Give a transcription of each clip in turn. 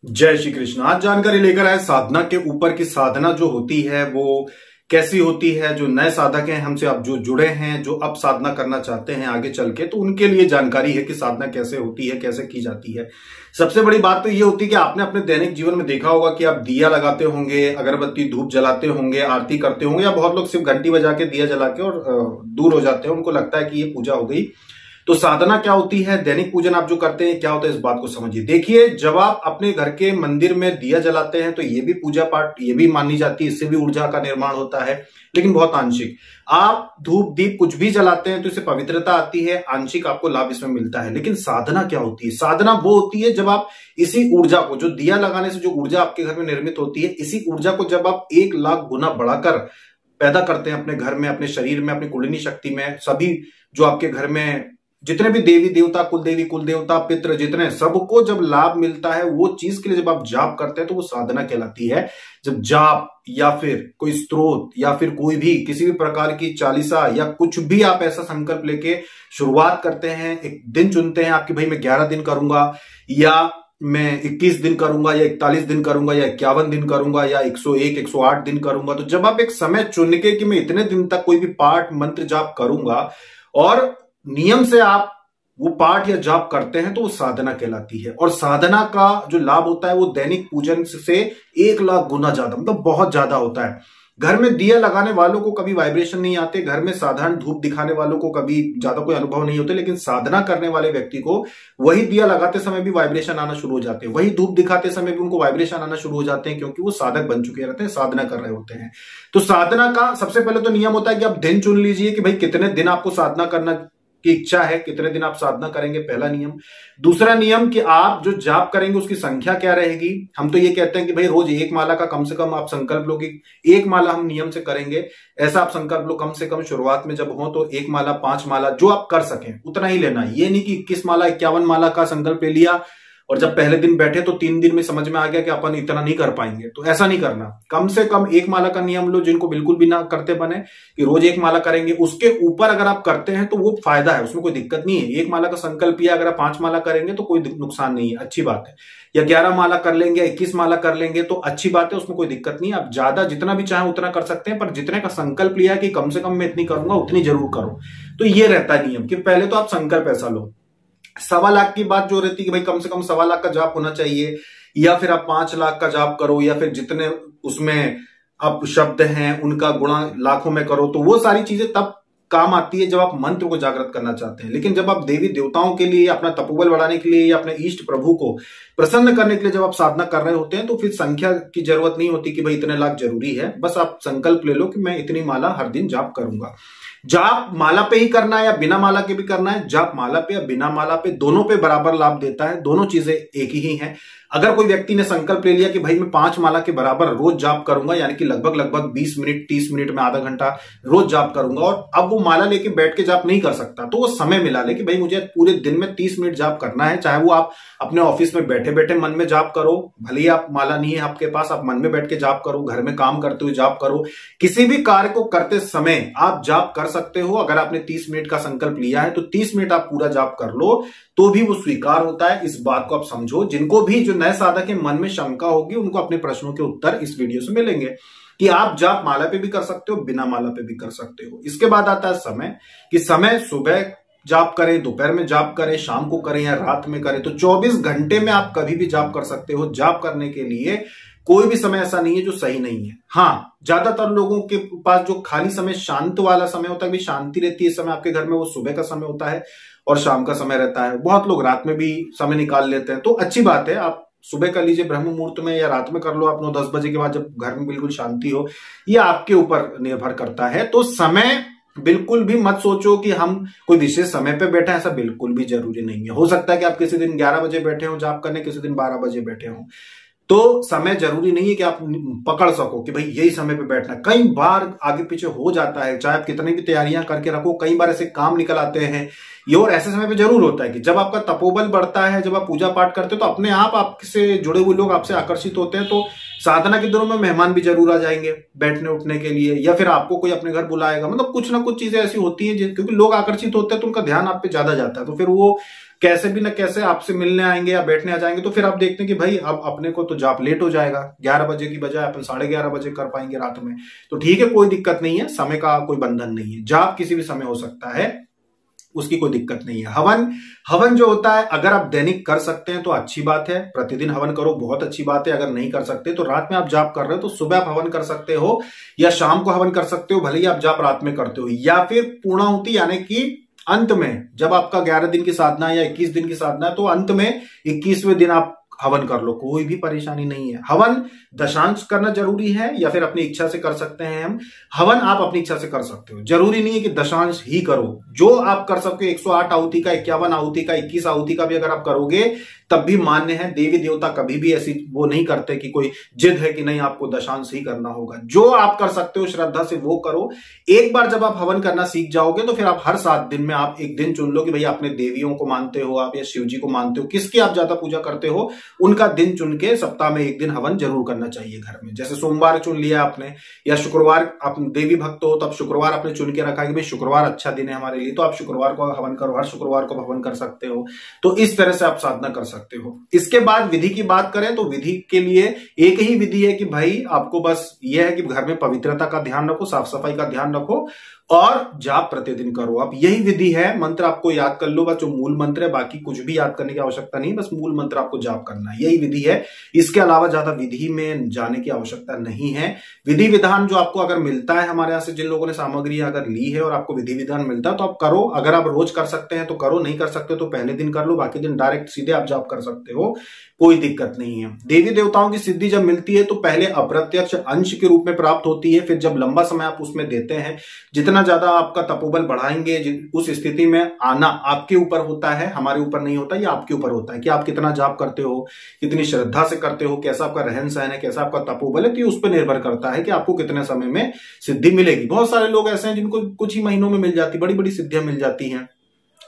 जय श्री कृष्ण। आज जानकारी लेकर आए साधना के ऊपर की साधना जो होती है वो कैसी होती है। जो नए साधक हैं हमसे अब जो जुड़े हैं, जो अब साधना करना चाहते हैं आगे चल के, तो उनके लिए जानकारी है कि साधना कैसे होती है, कैसे की जाती है। सबसे बड़ी बात तो ये होती है कि आपने अपने दैनिक जीवन में देखा होगा कि आप दिया लगाते होंगे, अगरबत्ती धूप जलाते होंगे, आरती करते होंगे, या बहुत लोग सिर्फ घंटी बजा के दिया जला के और दूर हो जाते हैं। उनको लगता है कि ये पूजा हो गई। तो साधना क्या होती है, दैनिक पूजन आप जो करते हैं क्या होता है, इस बात को समझिए। देखिए, जब आप अपने घर के मंदिर में दिया जलाते हैं तो ये भी पूजा पाठ, ये भी मानी जाती है, इससे भी ऊर्जा का निर्माण होता है, लेकिन बहुत आंशिक। आप धूप दीप कुछ भी जलाते हैं तो इससे पवित्रता आती है, आंशिक आपको लाभ इसमें मिलता है। लेकिन साधना क्या होती है? साधना वो होती है जब आप इसी ऊर्जा को, जो दिया लगाने से जो ऊर्जा आपके घर में निर्मित होती है, इसी ऊर्जा को जब आप 1,00,000 गुना बढ़ाकर पैदा करते हैं अपने घर में, अपने शरीर में, अपनी कुंडलिनी शक्ति में, सभी जो आपके घर में जितने भी देवी देवता, कुलदेवी कुलदेवता, पितृ, जितने, सबको जब लाभ मिलता है, वो चीज के लिए जब आप जाप करते हैं तो वो साधना कहलाती है। जब जाप या फिर कोई स्तोत्र या फिर कोई भी किसी भी प्रकार की चालीसा या कुछ भी आप ऐसा संकल्प लेके शुरुआत करते हैं, एक दिन चुनते हैं आपकी, भाई मैं 11 दिन करूंगा, या मैं 21 दिन करूंगा, या 41 दिन करूंगा, या 51 दिन करूंगा, या 101 108 दिन करूंगा। तो जब आप एक समय चुन के कि मैं इतने दिन तक कोई भी पाठ मंत्र जाप करूंगा और नियम से आप वो पाठ या जाप करते हैं, तो वो साधना कहलाती है। और साधना का जो लाभ होता है वो दैनिक पूजन से 1,00,000 गुना ज्यादा, मतलब बहुत ज्यादा होता है। घर में दिया लगाने वालों को कभी वाइब्रेशन नहीं आते, घर में साधारण धूप दिखाने वालों को कभी ज्यादा कोई अनुभव नहीं होते, लेकिन साधना करने वाले व्यक्ति को वही दिया लगाते समय भी वाइब्रेशन आना शुरू हो जाते हैं, वही धूप दिखाते समय भी उनको वाइब्रेशन आना शुरू हो जाते हैं, क्योंकि वो साधक बन चुके रहते हैं, साधना कर रहे होते हैं। तो साधना का सबसे पहले तो नियम होता है कि आप दिन चुन लीजिए कि भाई कितने दिन आपको साधना करना की इच्छा है, कितने दिन आप साधना करेंगे, पहला नियम। दूसरा नियम कि आप जो जाप करेंगे उसकी संख्या क्या रहेगी। हम तो ये कहते हैं कि भाई रोज 1 माला का कम से कम आप संकल्प लो कि 1 माला हम नियम से करेंगे, ऐसा आप संकल्प लो। कम से कम शुरुआत में जब हो तो 1 माला, 5 माला, जो आप कर सकें उतना ही लेना। ये नहीं कि 21 माला 51 माला का संकल्प ले लिया और जब पहले दिन बैठे तो 3 दिन में समझ में आ गया कि अपन इतना नहीं कर पाएंगे, तो ऐसा नहीं करना। कम से कम 1 माला का नियम लो, जिनको बिल्कुल भी ना करते बने कि रोज 1 माला करेंगे। उसके ऊपर अगर आप करते हैं तो वो फायदा है, उसमें कोई दिक्कत नहीं है। 1 माला का संकल्प किया, अगर आप 5 माला करेंगे तो कोई नुकसान नहीं है, अच्छी बात है। या 11 माला कर लेंगे, 21 माला कर लेंगे तो अच्छी बात है, उसमें कोई दिक्कत नहीं है। आप ज्यादा जितना भी चाहें उतना कर सकते हैं, पर जितने का संकल्प लिया कि कम से कम मैं इतनी करूंगा उतनी जरूर करो। तो ये रहता है नियम कि पहले तो आप संकल्प ऐसा लो। 1,25,000 की बात जो रहती है कि भाई कम से कम 1,25,000 का जाप होना चाहिए, या फिर आप 5 लाख का जाप करो, या फिर जितने उसमें आप शब्द हैं उनका गुणा लाखों में करो। तो वो सारी चीजें तब काम आती है जब आप मंत्र को जागृत करना चाहते हैं। लेकिन जब आप देवी देवताओं के लिए, अपना तपोबल बढ़ाने के लिए, या अपने इष्ट प्रभु को प्रसन्न करने के लिए जब आप साधना कर रहे होते हैं, तो फिर संख्या की जरूरत नहीं होती कि भाई इतने लाख जरूरी है। बस आप संकल्प ले लो कि मैं इतनी माला हर दिन जाप करूंगा। जाप माला पे ही करना है या बिना माला के भी करना है, जाप माला पे या बिना माला पे, दोनों पे बराबर लाभ देता है, दोनों चीजें एक ही हैं। अगर कोई व्यक्ति ने संकल्प ले लिया कि भाई मैं 5 माला के बराबर रोज जाप करूंगा, यानी कि लगभग 20 मिनट 30 मिनट में आधा घंटा रोज जाप करूंगा, और अब वो माला लेके बैठ के जाप नहीं कर सकता, तो वो समय मिला ले कि भाई मुझे पूरे दिन में 30 मिनट जाप करना है। चाहे वो आप अपने ऑफिस में बैठे बैठे मन में जाप करो, भले ही आप माला नहीं है आपके पास, आप मन में बैठ के जाप करो, घर में काम करते हुए जाप करो, किसी भी कार्य को करते समय आप जाप कर सकते हो। अगर आपने 30 मिनट का संकल्प लिया है तो 30 मिनट आप पूरा जाप कर लो, तो भी वो स्वीकार होता है। इस बात को आप समझो। जिनको भी, जो नए साधक के मन में शंका होगी, उनको अपने प्रश्नों के उत्तर इस वीडियो से मिलेंगे कि आप जाप माला पे भी कर सकते हो, बिना माला पे भी कर सकते हो। इसके बाद आता है समय, कि समय सुबह जाप करें, दोपहर में जाप करें, शाम को करें या रात में करें। तो 24 घंटे में आप कभी भी जाप कर सकते हो। जाप करने के लिए कोई भी समय ऐसा नहीं है जो सही नहीं है। हाँ, ज्यादातर लोगों के पास जो खाली समय, शांत वाला समय होता है, भी शांति रहती है इस समय आपके घर में, वो सुबह का समय होता है और शाम का समय रहता है। बहुत लोग रात में भी समय निकाल लेते हैं, तो अच्छी बात है। आप सुबह कर लीजिए ब्रह्म मुहूर्त में, या रात में कर लो आप 9-10 बजे के बाद, जब घर में बिल्कुल शांति हो। ये आपके ऊपर निर्भर करता है। तो समय बिल्कुल भी मत सोचो कि हम कोई विशेष समय पे बैठे हैं, ऐसा बिल्कुल भी जरूरी नहीं है। हो सकता है कि आप किसी दिन 11 बजे बैठे हो जाप करने, किसी दिन 12 बजे बैठे हो। तो समय जरूरी नहीं है कि आप पकड़ सको कि भाई यही समय पे बैठना। कई बार आगे पीछे हो जाता है, चाहे आप कितनी भी तैयारियां करके रखो, कई बार ऐसे काम निकल आते हैं। ये और ऐसे समय पे जरूर होता है कि जब आपका तपोबल बढ़ता है, जब आप पूजा पाठ करते हो, तो अपने आप आपसे जुड़े हुए लोग आपसे आकर्षित होते हैं। तो साधना के दिनों में मेहमान भी जरूर आ जाएंगे बैठने उठने के लिए, या फिर आपको कोई अपने घर बुलाएगा। मतलब कुछ ना कुछ चीजें ऐसी होती हैं क्योंकि लोग आकर्षित होते हैं तो उनका ध्यान आप पे ज्यादा जाता है, तो फिर वो कैसे भी ना कैसे आपसे मिलने आएंगे या बैठने आ जाएंगे, तो फिर आप देखते हैं कि भाई अब अपने को तो जाप लेट हो जाएगा, 11 बजे की बजाय अपन 11:30 बजे कर पाएंगे रात में। तो ठीक है, कोई दिक्कत नहीं है, समय का कोई बंधन नहीं है, जाप किसी भी समय हो सकता है, उसकी कोई दिक्कत नहीं है। हवन जो होता है, अगर आप दैनिक कर सकते हैं तो अच्छी बात है, प्रतिदिन हवन करो, बहुत अच्छी बात है। अगर नहीं कर सकते तो रात में आप जाप कर रहे हो तो सुबह आप हवन कर सकते हो या शाम को हवन कर सकते हो, भले ही आप जाप रात में करते हो। या फिर पूर्णाहुति यानी कि अंत में, जब आपका 11 दिन की साधना है या 21 दिन की साधना है, तो अंत में 21वें दिन आप हवन कर लो, कोई भी परेशानी नहीं है। हवन दशांश करना जरूरी है या फिर अपनी इच्छा से कर सकते हैं हम। हवन आप अपनी इच्छा से कर सकते हो, जरूरी नहीं है कि दशांश ही करो, जो आप कर सकते हो। 108 आहुति का, 51 आहुति का, 21 आहुति का भी अगर आप करोगे तब भी मान्य है। देवी देवता कभी भी ऐसी वो नहीं करते कि कोई जिद है कि नहीं आपको दशांश ही करना होगा। जो आप कर सकते हो श्रद्धा से वो करो। एक बार जब आप हवन करना सीख जाओगे तो फिर आप हर 7 दिन में आप एक दिन चुन लो कि भाई अपने देवियों को मानते हो आप या शिव जी को मानते हो, किसकी आप ज्यादा पूजा करते हो, उनका दिन चुन के सप्ताह में एक दिन हवन जरूर करना चाहिए घर में। जैसे सोमवार चुन लिया आपने या शुक्रवार, आप देवी भक्त हो तो अब शुक्रवार आपने चुन के रखा कि भाई शुक्रवार अच्छा दिन है हमारे लिए, तो आप शुक्रवार को हवन करो, हर शुक्रवार को हवन कर सकते हो। तो इस तरह से आप साधना कर सकते हो। इसके बाद विधि की बात करें तो विधि के लिए एक ही विधि है कि भाई आपको बस यह है कि घर में पवित्रता का ध्यान रखो, साफ सफाई का ध्यान रखो और जाप प्रतिदिन करो। अब यही विधि है। मंत्र आपको याद कर लो, बस जो मूल मंत्र है, बाकी कुछ भी याद करने की आवश्यकता नहीं, बस मूल मंत्र आपको जाप करना है, यही विधि है। इसके अलावा ज्यादा विधि में जाने की आवश्यकता नहीं है। विधि विधान जो आपको अगर मिलता है हमारे यहां से, जिन लोगों ने सामग्री अगर ली है और आपको विधि विधान मिलता है तो आप करो। अगर आप रोज कर सकते हैं तो करो, नहीं कर सकते तो पहले दिन कर लो, बाकी दिन डायरेक्ट सीधे आप जाप कर सकते हो, कोई दिक्कत नहीं है। देवी देवताओं की सिद्धि जब मिलती है तो पहले अप्रत्यक्ष अंश के रूप में प्राप्त होती है, फिर जब लंबा समय आप उसमें देते हैं, जितना ज्यादा आपका तपोबल बढ़ाएंगे, उस स्थिति में आना आपके ऊपर होता है, हमारे ऊपर नहीं होता। ये आपके ऊपर होता है कि आप कितना जाप करते हो, कितनी श्रद्धा से करते हो, कैसा आपका रहन सहन है, कैसा आपका तपोबल है, तो उस पर निर्भर करता है कि आपको कितने समय में सिद्धि मिलेगी। बहुत सारे लोग ऐसे हैं जिनको कुछ ही महीनों में मिल जाती, बड़ी बड़ी सिद्धियां मिल जाती हैं।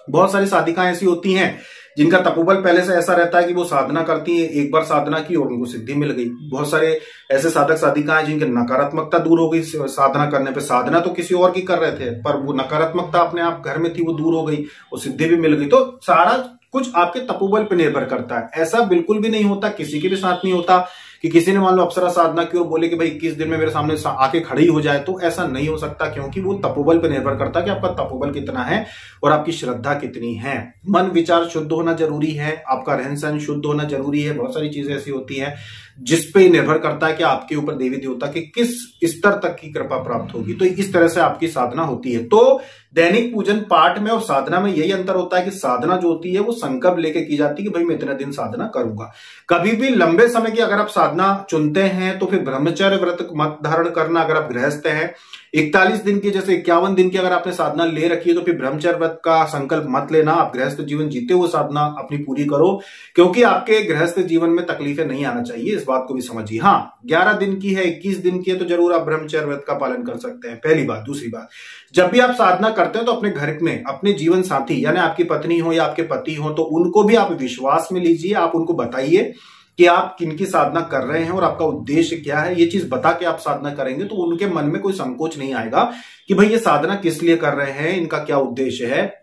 बहुत सारी साधिकाएं ऐसी होती हैं जिनका तपोबल पहले से ऐसा रहता है कि वो साधना करती है, एक बार साधना की और उनको सिद्धि मिल गई। बहुत सारे ऐसे साधक साधिकाएं जिनकी नकारात्मकता दूर हो गई साधना करने पे, साधना तो किसी और की कर रहे थे पर वो नकारात्मकता अपने आप घर में थी, वो दूर हो गई, वो सिद्धि भी मिल गई। तो सारा कुछ आपके तपोबल पे निर्भर करता है। ऐसा बिल्कुल भी नहीं होता, किसी के भी साथ नहीं होता कि किसी ने मान लो अप्सरा साधना की और बोले कि भाई 21 दिन में मेरे सामने आके खड़ी हो जाए, तो ऐसा नहीं हो सकता, क्योंकि वो तपोबल पे निर्भर करता है कि आपका तपोबल कितना है और आपकी श्रद्धा कितनी है। मन विचार शुद्ध होना जरूरी है, आपका रहन सहन शुद्ध होना जरूरी है। बहुत सारी चीजें ऐसी होती हैं जिसपे निर्भर करता है कि आपके ऊपर देवी देवता के किस स्तर तक की कृपा प्राप्त होगी। तो इस तरह से आपकी साधना होती है। तो दैनिक पूजन पाठ में और साधना में यही अंतर होता है कि साधना जो होती है वो संकल्प लेके की जाती है कि भाई मैं इतने दिन साधना करूंगा। कभी भी लंबे समय की अगर आप साधना चुनते हैं तो फिर ब्रह्मचर्य व्रत मत धारण करना। अगर आप गृहस्थ हैं 41 दिन की, जैसे 51 दिन की अगर आपने साधना ले रखी है तो फिर ब्रह्मचर्य व्रत का संकल्प मत लेना। आप गृहस्थ जीवन जीते हुए साधना अपनी पूरी करो, क्योंकि आपके गृहस्थ जीवन में तकलीफें नहीं आना चाहिए, इस बात को भी समझिए। हाँ, 11 दिन की है, 21 दिन की है तो जरूर आप ब्रह्मचर्य व्रत का पालन कर सकते हैं, पहली बात। दूसरी बात, जब भी आप साधना करते हैं तो अपने घर में अपने जीवन साथी यानी आपकी पत्नी हो या आपके पति हो, तो उनको भी आप विश्वास में लीजिए। आप उनको बताइए कि आप किनकी साधना कर रहे हैं और आपका उद्देश्य क्या है। ये चीज बता के आप साधना करेंगे तो उनके मन में कोई संकोच नहीं आएगा कि भाई ये साधना किस लिए कर रहे हैं, इनका क्या उद्देश्य है।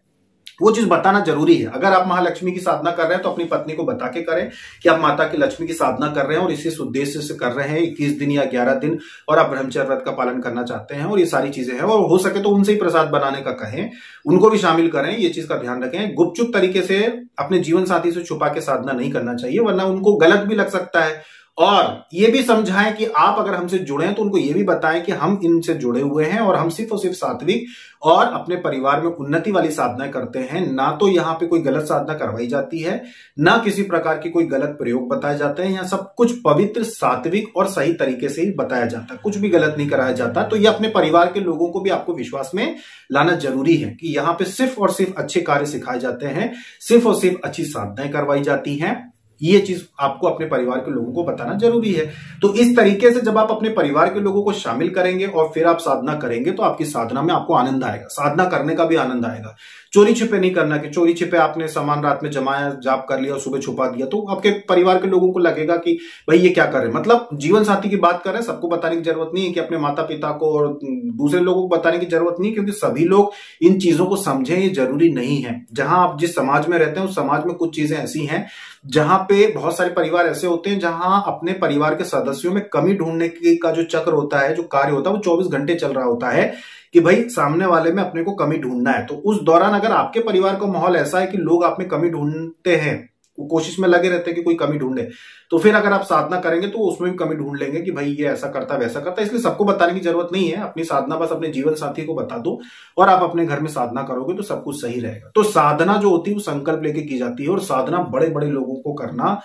वो चीज बताना जरूरी है। अगर आप महालक्ष्मी की साधना कर रहे हैं तो अपनी पत्नी को बता के करें कि आप माता की लक्ष्मी की साधना कर रहे हैं और इसी उद्देश्य से कर रहे हैं 21 दिन या 11 दिन, और आप ब्रह्मचर्य व्रत का पालन करना चाहते हैं और ये सारी चीजें हैं। और हो सके तो उनसे ही प्रसाद बनाने का कहें, उनको भी शामिल करें, ये चीज का ध्यान रखें। गुपचुप तरीके से अपने जीवन साथी से छुपा के साधना नहीं करना चाहिए, वरना उनको गलत भी लग सकता है। और ये भी समझाएं कि आप अगर हमसे जुड़े हैं तो उनको ये भी बताएं कि हम इनसे जुड़े हुए हैं और हम सिर्फ और सिर्फ सात्विक और अपने परिवार में उन्नति वाली साधनाएं करते हैं। ना तो यहाँ पे कोई गलत साधना करवाई जाती है, ना किसी प्रकार की कोई गलत प्रयोग बताए जाते हैं। यहाँ सब कुछ पवित्र, सात्विक और सही तरीके से ही बताया जाता है, कुछ भी गलत नहीं कराया जाता। तो ये अपने परिवार के लोगों को भी आपको विश्वास में लाना जरूरी है कि यहाँ पे सिर्फ और सिर्फ अच्छे कार्य सिखाए जाते हैं, सिर्फ और सिर्फ अच्छी साधनाएं करवाई जाती हैं। ये चीज आपको अपने परिवार के लोगों को बताना जरूरी है। तो इस तरीके से जब आप अपने परिवार के लोगों को शामिल करेंगे और फिर आप साधना करेंगे तो आपकी साधना में आपको आनंद आएगा, साधना करने का भी आनंद आएगा। चोरी छिपे नहीं करना कि चोरी छिपे आपने सामान रात में जमाया, जाप कर लिया और सुबह छुपा दिया, तो आपके परिवार के लोगों को लगेगा कि भाई ये क्या कर रहे हैं। मतलब जीवन साथी की बात कर रहे हैं, सबको बताने की जरूरत नहीं है कि अपने माता पिता को और दूसरे लोगों को बताने की जरूरत नहीं, क्योंकि सभी लोग इन चीजों को समझें ये जरूरी नहीं है। जहां आप जिस समाज में रहते हैं उस समाज में कुछ चीजें ऐसी हैं जहां पे बहुत सारे परिवार ऐसे होते हैं जहां अपने परिवार के सदस्यों में कमी ढूंढने का जो चक्र होता है, जो कार्य होता है, वो 24 घंटे चल रहा होता है कि भाई सामने वाले में अपने को कमी ढूंढना है। तो उस दौरान अगर आपके परिवार का माहौल ऐसा है कि लोग आप में कमी ढूंढते हैं, वो कोशिश में लगे रहते हैं कि कोई कमी ढूंढे, तो फिर अगर आप साधना करेंगे तो उसमें भी कमी ढूंढ लेंगे कि भाई ये ऐसा करता वैसा करता। इसलिए सबको बताने की जरूरत नहीं है, अपनी साधना बस अपने जीवन साथी को बता दो और आप अपने घर में साधना करोगे तो सब कुछ सही रहेगा। तो साधना जो होती है वो संकल्प लेके की जाती है और साधना बड़े बड़े लोगों को करना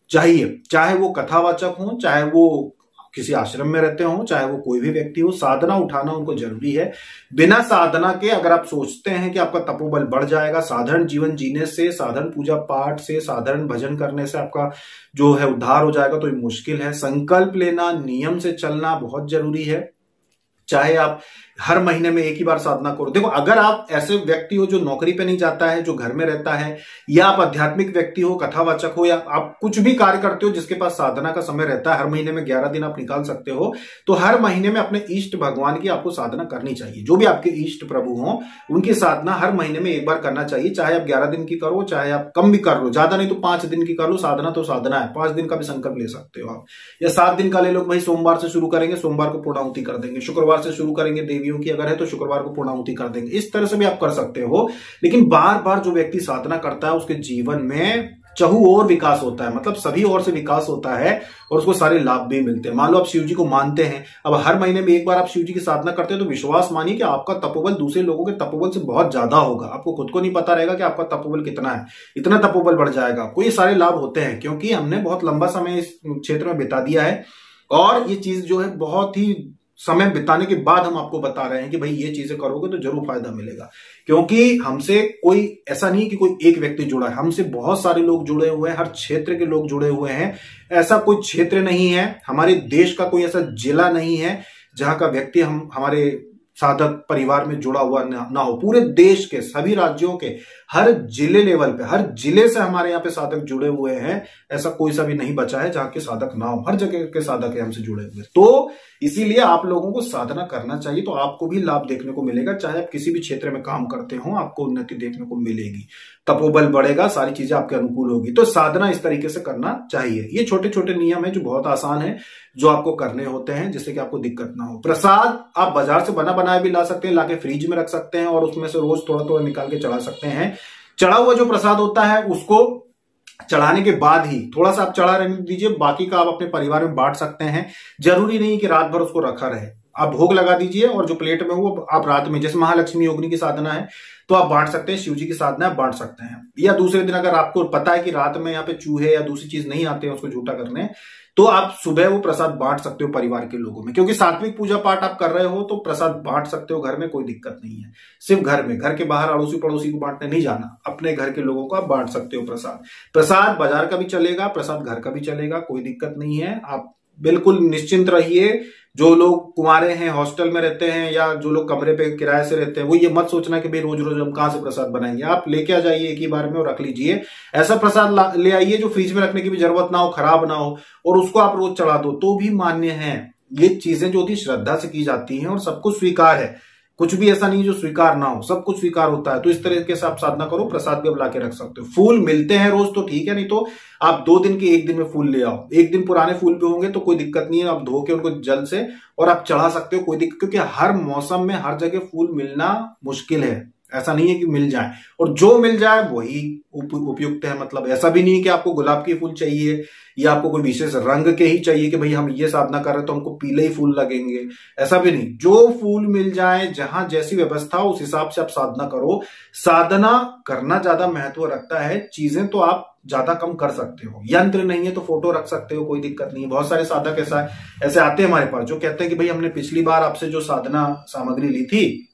चाहिए, चाहे वो कथावाचक हो, चाहे वो किसी आश्रम में रहते हो, चाहे वो कोई भी व्यक्ति हो। साधना उठाना उनको जरूरी है। बिना साधना के अगर आप सोचते हैं कि आपका तपोबल बढ़ जाएगा, साधारण जीवन जीने से, साधारण पूजा पाठ से, साधारण भजन करने से आपका जो है उद्धार हो जाएगा, तो ये मुश्किल है। संकल्प लेना, नियम से चलना बहुत जरूरी है। चाहे आप हर महीने में एक ही बार साधना करो। देखो, अगर आप ऐसे व्यक्ति हो जो नौकरी पे नहीं जाता है, जो घर में रहता है, या आप आध्यात्मिक व्यक्ति हो, कथावाचक हो, या आप कुछ भी कार्य करते हो जिसके पास साधना का समय रहता है, हर महीने में 11 दिन आप निकाल सकते हो, तो हर महीने में अपने इष्ट भगवान की आपको साधना करनी चाहिए। जो भी आपके इष्ट प्रभु हो उनकी साधना हर महीने में एक बार करना चाहिए। चाहे आप 11 दिन की करो, चाहे आप कम भी कर लो, ज्यादा नहीं तो 5 दिन की कर लो। साधना तो साधना है, 5 दिन का भी संकल्प ले सकते हो आप, या 7 दिन का ले लो। भाई सोमवार से शुरू करेंगे, सोमवार को पूर्णाहुति कर देंगे, शुक्रवार से शुरू करेंगे, देवियों की अगर है तो शुक्रवार को पूर्णाहुति कर देंगे। इस तरह से भी आप कर सकते हो। लेकिन बार बार जो व्यक्ति साधना करता है उसके जीवन में चहु और विकास होता है, मतलब सभी ओर से विकास होता है और उसको सारे लाभ भी मिलते हैं। मान लो आप शिव जी को मानते हैं, अब हर महीने में एक बार आप शिव जी की साधना करते हैं, तो विश्वास मानिए कि आपका तपोबल दूसरे लोगों के तपोबल से बहुत ज्यादा होगा। आपको खुद को नहीं पता रहेगा कि आपका तपोबल कितना है, इतना तपोबल बढ़ जाएगा आपको। ये सारे लाभ होते हैं क्योंकि हमने बहुत लंबा समय इस क्षेत्र में बिता दिया है और ये चीज जो है बहुत ही समय बिताने के बाद हम आपको बता रहे हैं कि भाई ये चीजें करोगे तो जरूर फायदा मिलेगा। क्योंकि हमसे कोई ऐसा नहीं कि कोई एक व्यक्ति जुड़ा है, हमसे बहुत सारे लोग जुड़े हुए हैं, हर क्षेत्र के लोग जुड़े हुए हैं। ऐसा कोई क्षेत्र नहीं है, हमारे देश का कोई ऐसा जिला नहीं है जहां का व्यक्ति हमारे साधक परिवार में जुड़ा हुआ ना हो। पूरे देश के सभी राज्यों के हर जिले लेवल पे, हर जिले से हमारे यहाँ पे साधक जुड़े हुए हैं। ऐसा कोई सा भी नहीं बचा है जहां के साधक ना हो, हर जगह के साधक है हमसे जुड़े हुए। तो इसीलिए आप लोगों को साधना करना चाहिए, तो आपको भी लाभ देखने को मिलेगा। चाहे आप किसी भी क्षेत्र में काम करते हो, आपको उन्नति देखने को मिलेगी, तपोबल बढ़ेगा, सारी चीजें आपके अनुकूल होगी। तो साधना इस तरीके से करना चाहिए। ये छोटे छोटे नियम है जो बहुत आसान है, जो आपको करने होते हैं जिससे कि आपको दिक्कत ना हो। प्रसाद आप बाजार से बना बनाया भी ला सकते हैं, लाके फ्रिज में रख सकते हैं और उसमें से रोज थोड़ा थोड़ा निकाल के चढ़ा सकते हैं। चढ़ा हुआ जो प्रसाद होता है उसको चढ़ाने के बाद ही थोड़ा सा आप चढ़ा रहने दीजिए, बाकी का आप अपने परिवार में बांट सकते हैं। जरूरी नहीं कि रात भर उसको रखा रहे, आप भोग लगा दीजिए और जो प्लेट में वो आप रात में, जैसे महालक्ष्मी योगिनी की साधना है तो आप बांट सकते हैं, शिव जी की साधना है बांट सकते हैं। या दूसरे दिन अगर आपको पता है कि रात में यहाँ पे चूहे या दूसरी चीज नहीं आते हैं उसको झूठा करने, तो आप सुबह वो प्रसाद बांट सकते हो परिवार के लोगों में। क्योंकि सात्विक पूजा पाठ आप कर रहे हो तो प्रसाद बांट सकते हो घर में, कोई दिक्कत नहीं है। सिर्फ घर में, घर के बाहर अड़ोसी पड़ोसी को बांटने नहीं जाना, अपने घर के लोगों को आप बांट सकते हो प्रसाद। प्रसाद बाजार का भी चलेगा, प्रसाद घर का भी चलेगा, कोई दिक्कत नहीं है। आप बिल्कुल निश्चिंत रहिए। जो लोग कुंवारे हैं, हॉस्टल में रहते हैं, या जो लोग कमरे पे किराए से रहते हैं, वो ये मत सोचना कि भाई रोज रोज हम कहां से प्रसाद बनाएंगे। आप लेके आ जाइए एक ही बार में और रख लीजिए। ऐसा प्रसाद ले आइए जो फ्रिज में रखने की भी जरूरत ना हो, खराब ना हो, और उसको आप रोज चढ़ा दो तो भी मान्य है। ये चीजें जो होती श्रद्धा से की जाती हैं और सब कुछ स्वीकार है, कुछ भी ऐसा नहीं जो स्वीकार ना हो, सब कुछ स्वीकार होता है। तो इस तरीके से आप साधना करो, प्रसाद भी अब ला के रख सकते हो। फूल मिलते हैं रोज तो ठीक है, नहीं तो आप 2 दिन के एक दिन में फूल ले आओ। एक दिन पुराने फूल पे होंगे तो कोई दिक्कत नहीं है, आप धो के उनको जल से और आप चढ़ा सकते हो, कोई दिक्कत। क्योंकि हर मौसम में हर जगह फूल मिलना मुश्किल है, ऐसा नहीं है कि मिल जाए, और जो मिल जाए वही उपयुक्त है। मतलब ऐसा भी नहीं है कि आपको गुलाब के फूल चाहिए या आपको कोई विशेष रंग के ही चाहिए कि भाई हम ये साधना कर रहे हैं तो हमको पीले ही फूल लगेंगे, ऐसा भी नहीं। जो फूल मिल जाए, जहां जैसी व्यवस्था हो उस हिसाब से आप साधना करो। साधना करना ज्यादा महत्व रखता है, चीजें तो आप ज्यादा कम कर सकते हो। यंत्र नहीं है तो फोटो रख सकते हो, कोई दिक्कत नहीं है। बहुत सारे साधक ऐसे आते हैं हमारे पास जो कहते हैं कि भाई हमने पिछली बार आपसे जो साधना सामग्री ली थी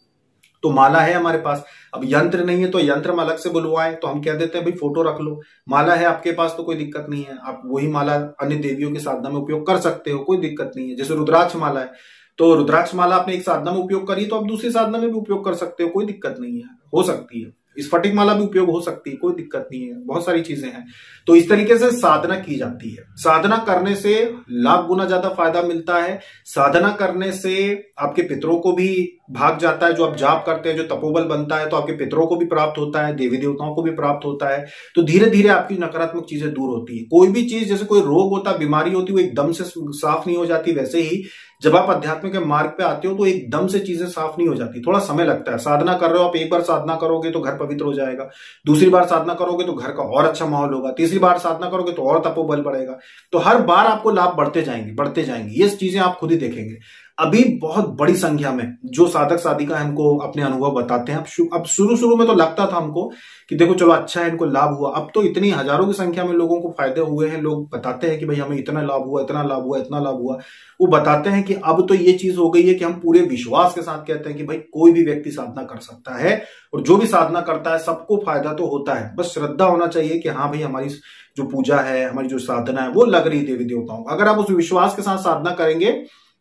तो माला है हमारे पास। अब यंत्र नहीं है तो यंत्र हम अलग से बुलवाएं, तो हम कह देते हैं भाई फोटो रख लो। माला है आपके पास तो कोई दिक्कत नहीं है, आप वही माला अन्य देवियों की साधना में उपयोग कर सकते हो, कोई दिक्कत नहीं है। जैसे रुद्राक्ष माला है, तो रुद्राक्ष माला आपने एक साधना में उपयोग करी तो आप दूसरी साधना में भी उपयोग कर सकते हो, कोई दिक्कत नहीं है, हो सकती है। स्फटिक माला भी उपयोग हो सकती है, कोई दिक्कत नहीं है, बहुत सारी चीजें हैं। तो इस तरीके से साधना की जाती है। साधना करने से लाख गुना ज्यादा फायदा मिलता है। साधना करने से आपके पितरों को भी भाग जाता है, जो आप जाप करते हैं, जो तपोबल बनता है तो आपके पितरों को भी प्राप्त होता है, देवी देवताओं को भी प्राप्त होता है। तो धीरे धीरे आपकी नकारात्मक चीजें दूर होती है। कोई भी चीज, जैसे कोई रोग होता है, बीमारी होती है, वो एकदम से साफ नहीं हो जाती, वैसे ही जब आप अध्यात्म के मार्ग पे आते हो तो एकदम से चीजें साफ नहीं हो जाती, थोड़ा समय लगता है। साधना कर रहे हो आप, एक बार साधना करोगे तो घर पवित्र हो जाएगा, दूसरी बार साधना करोगे तो घर का और अच्छा माहौल होगा, तीसरी बार साधना करोगे तो और तपोबल बढ़ेगा। तो हर बार आपको लाभ बढ़ते जाएंगे, बढ़ते जाएंगे। ये चीजें आप खुद ही देखेंगे। अभी बहुत बड़ी संख्या में जो साधक साधिका हमको अपने अनुभव बताते हैं। अब शुरू शुरू में तो लगता था हमको कि देखो चलो अच्छा है, इनको लाभ हुआ। अब तो इतनी हजारों की संख्या में लोगों को फायदे हुए हैं। लोग बताते हैं कि भाई हमें इतना लाभ हुआ, इतना लाभ हुआ, इतना लाभ हुआ। वो बताते हैं कि अब तो ये चीज हो गई है कि हम पूरे विश्वास के साथ कहते हैं कि भाई कोई भी व्यक्ति साधना कर सकता है, और जो भी साधना करता है सबको फायदा तो होता है। बस श्रद्धा होना चाहिए कि हाँ भाई हमारी जो पूजा है, हमारी जो साधना है वो लग रही देवी देवताओं को। अगर आप उस विश्वास के साथ साधना करेंगे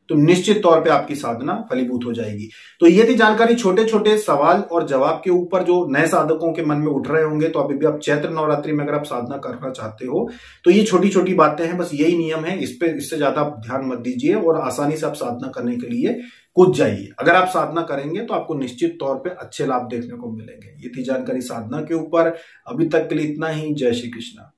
तो निश्चित तौर पे आपकी साधना फलीभूत हो जाएगी। तो ये थी जानकारी छोटे छोटे सवाल और जवाब के ऊपर जो नए साधकों के मन में उठ रहे होंगे। तो अभी भी आप चैत्र नवरात्रि में अगर आप साधना करना चाहते हो तो ये छोटी छोटी बातें हैं, बस यही नियम है, इससे ज्यादा आप ध्यान मत दीजिए और आसानी से आप साधना करने के लिए कूद जाइए। अगर आप साधना करेंगे तो आपको निश्चित तौर पे अच्छे लाभ देखने को मिलेंगे। ये थी जानकारी साधना के ऊपर। अभी तक के लिए इतना ही। जय श्री कृष्णा।